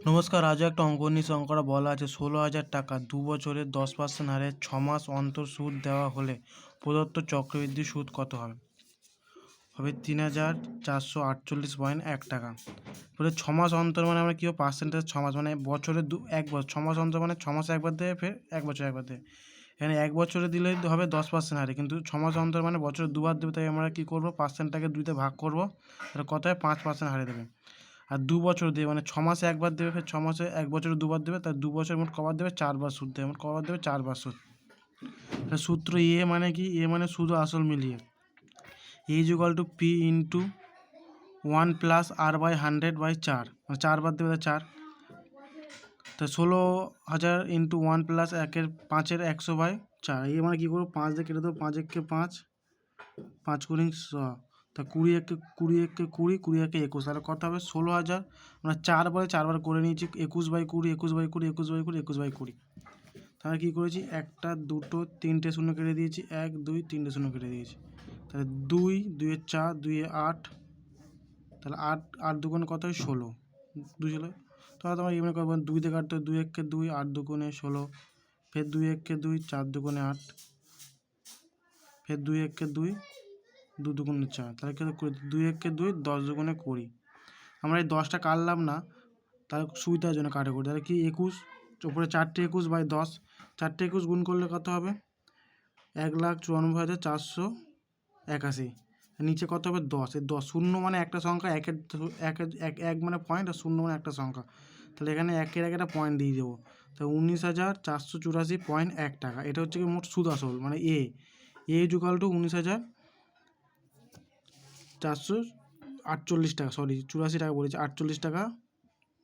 নমস্কার, আজও একটা অঙ্ক নিয়ে অঙ্কটা বলা আছে ১৬,০০০ টাকা ২ বছরে ১০% হারে ৬ মাস অন্তর সুদ দেওয়া হলে প্রদত্ত চক্রবৃদ্ধি সুদ কত হবে? হবে ৩,৪৪৮.১ টাকা। বলে ৬ মাস অন্তর মানে আমরা কী হবে পার্সেন্টেজ ৬ মাস মানে বছরে ১ বছর ৬ মাস অন্তর মানে ৬ মাসে একবার দেবে, ফের ১ বছর একবার দেবে। এখানে ১ বছরে দিলে হবে ১০% হারে, কিন্তু ৬ মাস অন্তর মানে বছরে দুবার দেবে, তাই আমরা কী করবো পার্সেন্টটাকে ২ তে ভাগ করবো, তাহলে কত হয় ৫% হারে দেবে। আর ২ বছর দেবে মানে ৬ মাসে একবার দেবে, ফের ৬ মাসে ১ বছরে দুবার দেবে, তাই ২ বছর মোট কবার দেবে ৪ বার সুদ দেবে, মোট কবার দেবে ৪ বার সুদ। সূত্র মানে কি, মানে শুধু আসল মিলিয়ে P into 1 plus R by 100/4, মানে 4 বার দেবে 4, তা ১৬,০০০ ইন্টু 1 প্লাস 5-এর 100/4, মানে কী করবো 5 দিয়ে কেটে দেবো, 5 একে 5, 5 কুড়ি 100, তা 20 একে 20, 20 একে 21, তাহলে কত হবে ১৬,০০০, আমরা 4 বার করে নিয়েছি 21/20, 21/20, 21/20, 21/20, তাহলে কী করেছি একটা দুটো তিনটে শূন্য কেটে দিয়েছি, 1 2 3টে শূন্য কেটে দিয়েছি, তাহলে 2 2 4, 2 8, তাহলে 8 দুগুণে কত হয় 16, 2 16, তাহলে তোমরা এমনি করবো 2 দিয়ে কাটতে 2 একে 2, 8 দুগুণে 16, ফের 2 একে 2, 4 দুগুণে 8, ফের 2 একে 2, 2 দুগুণে 4, তাহলে কত 2 একে 2, 10 দুগুণে 20। আমরা এই 10টা কাটলাম না, তাহলে সুবিধার জন্য কাটে করি, তাহলে কি 21, উপরে 4টে 21/10, 4টে 21 গুণ করলে কত হবে ১,৯৪,৪৮১, নিচে কত হবে 10, এই 10 শূন্য মানে একটা সংখ্যা, এক মানে পয়েন্ট, আর শূন্য মানে একটা সংখ্যা, তাহলে এখানে একের আগে একটা পয়েন্ট দিয়ে দেবো, তাহলে ১৯,৪84.১ টাকা। এটা হচ্ছে কি মোট সুদ আসল, মানে এ ইকুয়াল টু 19,448 টাকা, সরি 84 টাকা বলেছি, 48 টাকা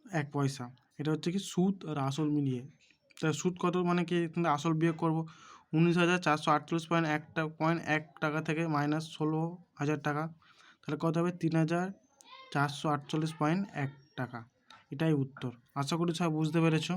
1 পয়সা। এটা হচ্ছে কি সুদ আর আসল মিলিয়ে। তাহলে সুদ কত মানে কি, আসল বিয়োগ করবো 19,448.1 টাকা থেকে মাইনাস ১৬,০০০ টাকা, তাহলে কত হবে 3,448.1 টাকা। এটাই উত্তর। আশা করি সবাই বুঝতে পেরেছো।